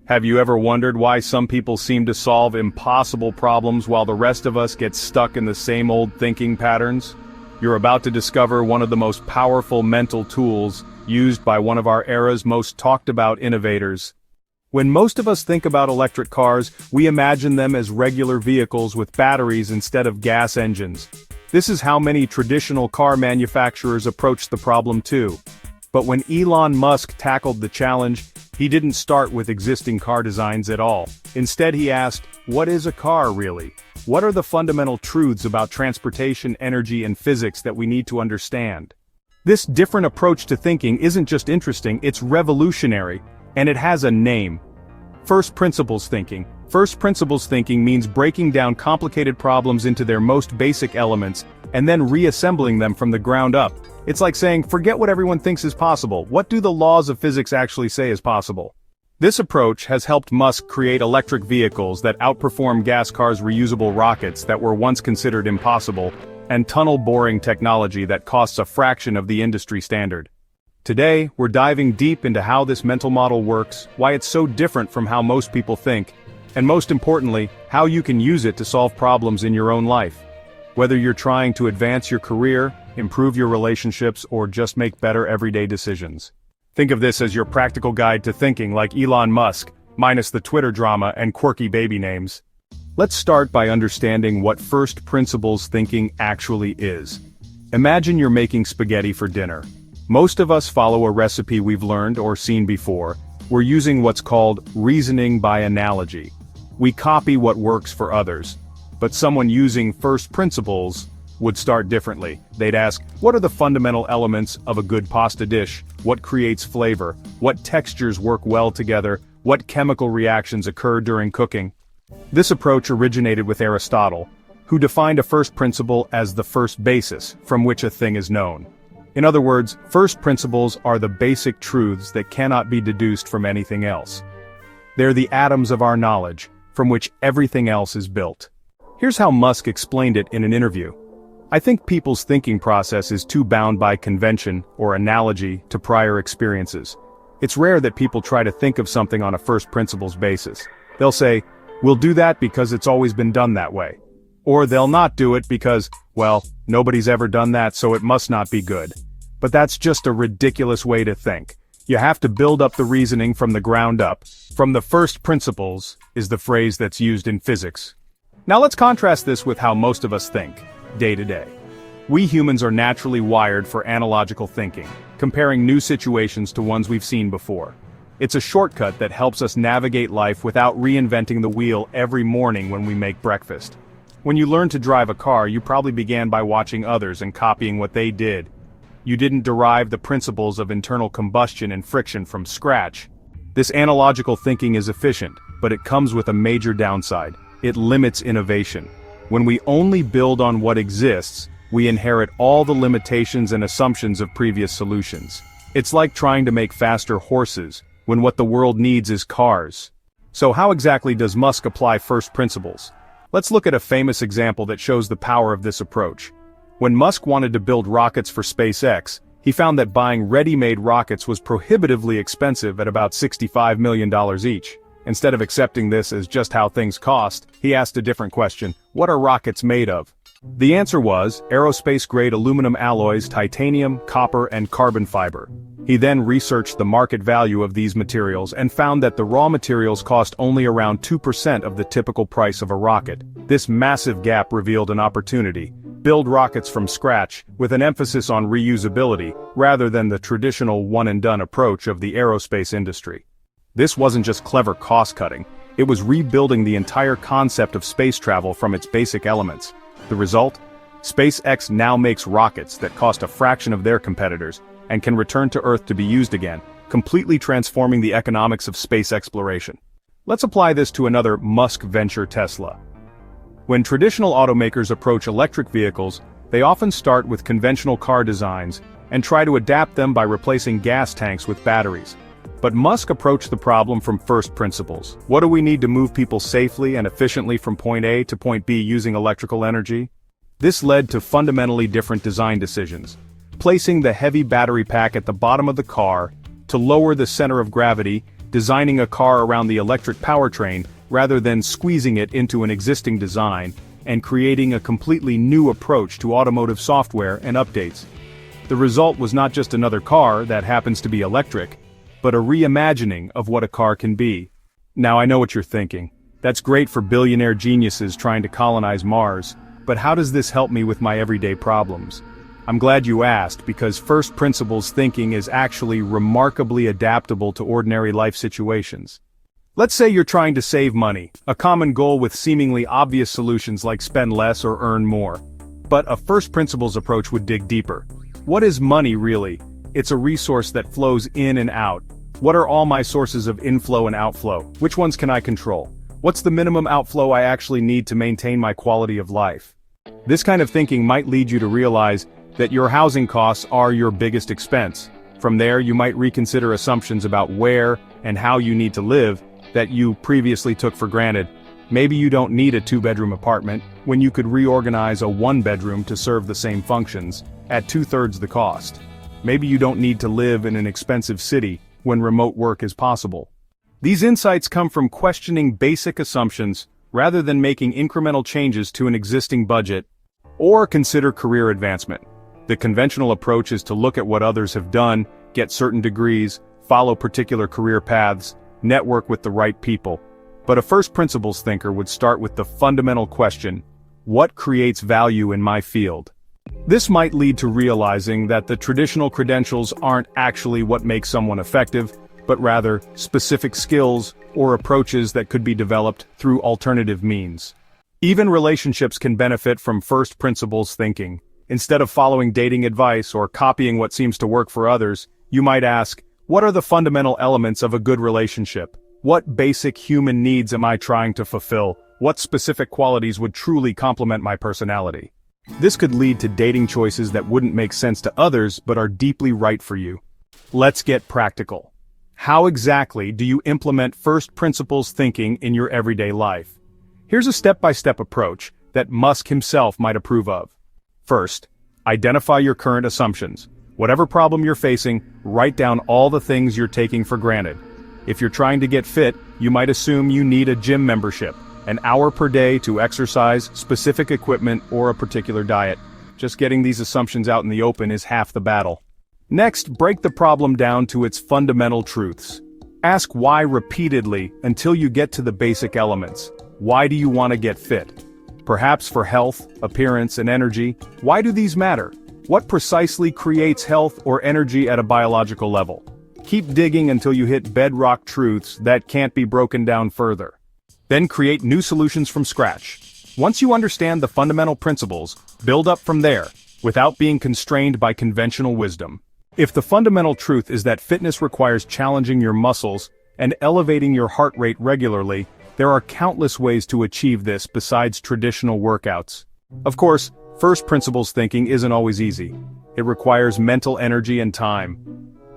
Have you ever wondered why some people seem to solve impossible problems while the rest of us get stuck in the same old thinking patterns? You're about to discover one of the most powerful mental tools used by one of our era's most talked about innovators. When most of us think about electric cars, we imagine them as regular vehicles with batteries instead of gas engines. This is how many traditional car manufacturers approached the problem too. But when Elon Musk tackled the challenge, he didn't start with existing car designs at all. Instead he asked, what is a car really? What are the fundamental truths about transportation, energy, and physics that we need to understand? This different approach to thinking isn't just interesting, it's revolutionary, and it has a name. First principles thinking. First principles thinking means breaking down complicated problems into their most basic elements, and then reassembling them from the ground up. It's like saying, forget what everyone thinks is possible, what do the laws of physics actually say is possible? This approach has helped Musk create electric vehicles that outperform gas cars' reusable rockets that were once considered impossible, and tunnel-boring technology that costs a fraction of the industry standard. Today, we're diving deep into how this mental model works, why it's so different from how most people think, and most importantly, how you can use it to solve problems in your own life. Whether you're trying to advance your career, improve your relationships, or just make better everyday decisions. Think of this as your practical guide to thinking like Elon Musk, minus the Twitter drama and quirky baby names. Let's start by understanding what first principles thinking actually is. Imagine you're making spaghetti for dinner. Most of us follow a recipe we've learned or seen before. We're using what's called reasoning by analogy. We copy what works for others. But someone using first principles would start differently. They'd ask, what are the fundamental elements of a good pasta dish? What creates flavor? What textures work well together? What chemical reactions occur during cooking? This approach originated with Aristotle, who defined a first principle as the first basis from which a thing is known. In other words, first principles are the basic truths that cannot be deduced from anything else. They're the atoms of our knowledge, from which everything else is built. Here's how Musk explained it in an interview. I think people's thinking process is too bound by convention or analogy to prior experiences. It's rare that people try to think of something on a first principles basis. They'll say, we'll do that because it's always been done that way. Or they'll not do it because, well, nobody's ever done that so it must not be good. But that's just a ridiculous way to think. You have to build up the reasoning from the ground up. From the first principles is the phrase that's used in physics. Now let's contrast this with how most of us think, day to day. We humans are naturally wired for analogical thinking, comparing new situations to ones we've seen before. It's a shortcut that helps us navigate life without reinventing the wheel every morning when we make breakfast. When you learned to drive a car, you probably began by watching others and copying what they did. You didn't derive the principles of internal combustion and friction from scratch. This analogical thinking is efficient, but it comes with a major downside. It limits innovation. When we only build on what exists, we inherit all the limitations and assumptions of previous solutions. It's like trying to make faster horses, when what the world needs is cars. So how exactly does Musk apply first principles? Let's look at a famous example that shows the power of this approach. When Musk wanted to build rockets for SpaceX, he found that buying ready-made rockets was prohibitively expensive at about $65 million each. Instead of accepting this as just how things cost, he asked a different question: what are rockets made of? The answer was aerospace-grade aluminum alloys, titanium, copper, and carbon fiber. He then researched the market value of these materials and found that the raw materials cost only around 2% of the typical price of a rocket. This massive gap revealed an opportunity: build rockets from scratch, with an emphasis on reusability, rather than the traditional one-and-done approach of the aerospace industry. This wasn't just clever cost-cutting, it was rebuilding the entire concept of space travel from its basic elements. The result? SpaceX now makes rockets that cost a fraction of their competitors, and can return to Earth to be used again, completely transforming the economics of space exploration. Let's apply this to another Musk venture, Tesla. When traditional automakers approach electric vehicles, they often start with conventional car designs, and try to adapt them by replacing gas tanks with batteries. But Musk approached the problem from first principles. What do we need to move people safely and efficiently from point A to point B using electrical energy? This led to fundamentally different design decisions. Placing the heavy battery pack at the bottom of the car to lower the center of gravity, designing a car around the electric powertrain rather than squeezing it into an existing design, and creating a completely new approach to automotive software and updates. The result was not just another car that happens to be electric, but a reimagining of what a car can be. Now I know what you're thinking. That's great for billionaire geniuses trying to colonize Mars, but how does this help me with my everyday problems? I'm glad you asked, because first principles thinking is actually remarkably adaptable to ordinary life situations. Let's say you're trying to save money, a common goal with seemingly obvious solutions like spend less or earn more. But a first principles approach would dig deeper. What is money really? It's a resource that flows in and out. What are all my sources of inflow and outflow? Which ones can I control? What's the minimum outflow I actually need to maintain my quality of life? This kind of thinking might lead you to realize that your housing costs are your biggest expense. From there, you might reconsider assumptions about where and how you need to live that you previously took for granted. Maybe you don't need a 2-bedroom apartment when you could reorganize a 1-bedroom to serve the same functions at 2/3 the cost. Maybe you don't need to live in an expensive city when remote work is possible. These insights come from questioning basic assumptions rather than making incremental changes to an existing budget. Or consider career advancement. The conventional approach is to look at what others have done, get certain degrees, follow particular career paths, network with the right people. But a first principles thinker would start with the fundamental question: what creates value in my field? This might lead to realizing that the traditional credentials aren't actually what makes someone effective, but rather specific skills or approaches that could be developed through alternative means. Even relationships can benefit from first principles thinking. Instead of following dating advice or copying what seems to work for others, you might ask, what are the fundamental elements of a good relationship? What basic human needs am I trying to fulfill? What specific qualities would truly complement my personality? This could lead to dating choices that wouldn't make sense to others but are deeply right for you. Let's get practical. How exactly do you implement first principles thinking in your everyday life? Here's a step-by-step approach that Musk himself might approve of. First, identify your current assumptions. Whatever problem you're facing, write down all the things you're taking for granted. If you're trying to get fit, you might assume you need a gym membership, an hour per day to exercise, specific equipment, or a particular diet. Just getting these assumptions out in the open is half the battle. Next, break the problem down to its fundamental truths. Ask why repeatedly until you get to the basic elements. Why do you want to get fit? Perhaps for health, appearance, and energy. Why do these matter? What precisely creates health or energy at a biological level? Keep digging until you hit bedrock truths that can't be broken down further. Then create new solutions from scratch. Once you understand the fundamental principles, build up from there, without being constrained by conventional wisdom. If the fundamental truth is that fitness requires challenging your muscles and elevating your heart rate regularly, there are countless ways to achieve this besides traditional workouts. Of course, first principles thinking isn't always easy. It requires mental energy and time.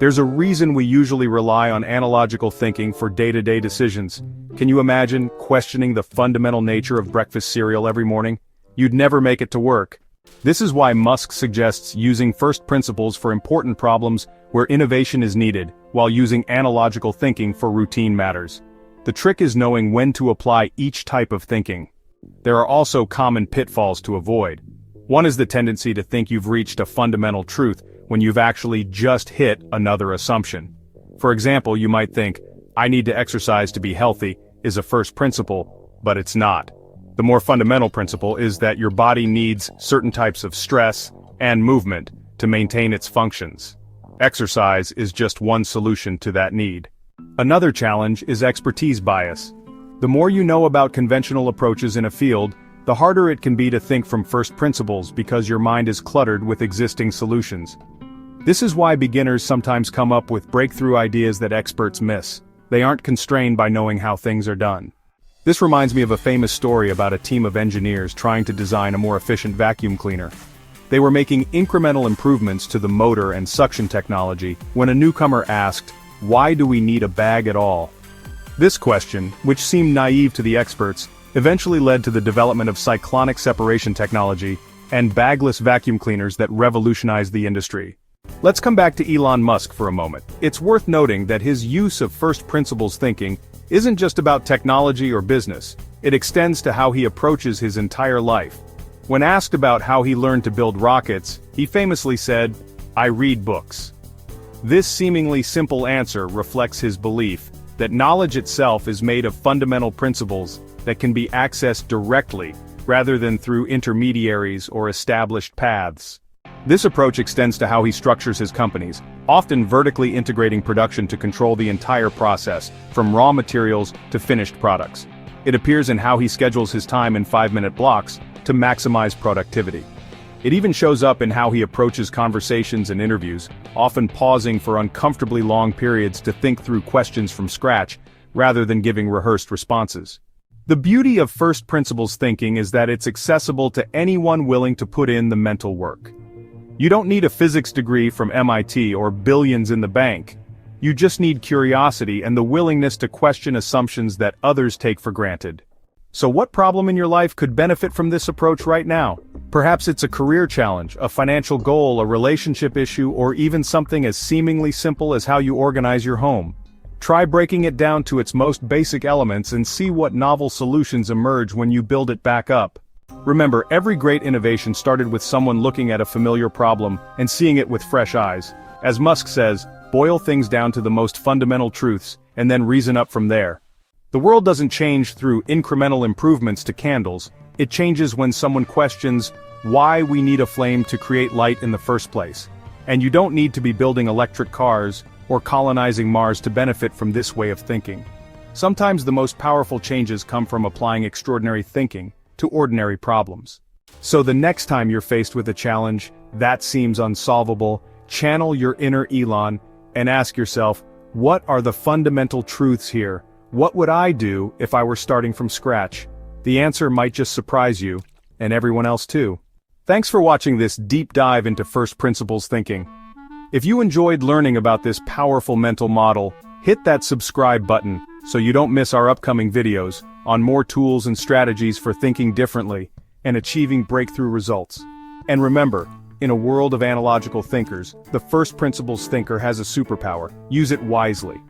There's a reason we usually rely on analogical thinking for day-to-day decisions. Can you imagine questioning the fundamental nature of breakfast cereal every morning? You'd never make it to work. This is why Musk suggests using first principles for important problems where innovation is needed, while using analogical thinking for routine matters. The trick is knowing when to apply each type of thinking. There are also common pitfalls to avoid. One is the tendency to think you've reached a fundamental truth when you've actually just hit another assumption. For example, you might think, I need to exercise to be healthy is a first principle, but it's not. The more fundamental principle is that your body needs certain types of stress and movement to maintain its functions. Exercise is just one solution to that need. Another challenge is expertise bias. The more you know about conventional approaches in a field, the harder it can be to think from first principles because your mind is cluttered with existing solutions. This is why beginners sometimes come up with breakthrough ideas that experts miss. They aren't constrained by knowing how things are done. This reminds me of a famous story about a team of engineers trying to design a more efficient vacuum cleaner. They were making incremental improvements to the motor and suction technology when a newcomer asked, "Why do we need a bag at all?" This question, which seemed naive to the experts, eventually led to the development of cyclonic separation technology and bagless vacuum cleaners that revolutionized the industry. Let's come back to Elon Musk for a moment. It's worth noting that his use of first principles thinking isn't just about technology or business. It extends to how he approaches his entire life. When asked about how he learned to build rockets, he famously said, "I read books." This seemingly simple answer reflects his belief that knowledge itself is made of fundamental principles that can be accessed directly, rather than through intermediaries or established paths. This approach extends to how he structures his companies, often vertically integrating production to control the entire process, from raw materials to finished products. It appears in how he schedules his time in 5-minute blocks to maximize productivity. It even shows up in how he approaches conversations and interviews, often pausing for uncomfortably long periods to think through questions from scratch, rather than giving rehearsed responses. The beauty of first principles thinking is that it's accessible to anyone willing to put in the mental work. You don't need a physics degree from MIT or billions in the bank. You just need curiosity and the willingness to question assumptions that others take for granted. So what problem in your life could benefit from this approach right now? Perhaps it's a career challenge, a financial goal, a relationship issue, or even something as seemingly simple as how you organize your home. Try breaking it down to its most basic elements and see what novel solutions emerge when you build it back up. Remember, every great innovation started with someone looking at a familiar problem and seeing it with fresh eyes. As Musk says, boil things down to the most fundamental truths, and then reason up from there. The world doesn't change through incremental improvements to candles. It changes when someone questions why we need a flame to create light in the first place. And you don't need to be building electric cars or colonizing Mars to benefit from this way of thinking. Sometimes the most powerful changes come from applying extraordinary thinking to ordinary problems. So the next time you're faced with a challenge that seems unsolvable, channel your inner Elon and ask yourself, what are the fundamental truths here? What would I do if I were starting from scratch? The answer might just surprise you, and everyone else too. Thanks for watching this deep dive into first principles thinking. If you enjoyed learning about this powerful mental model, hit that subscribe button so you don't miss our upcoming videos on more tools and strategies for thinking differently and achieving breakthrough results. And remember, in a world of analogical thinkers, the first principles thinker has a superpower. Use it wisely.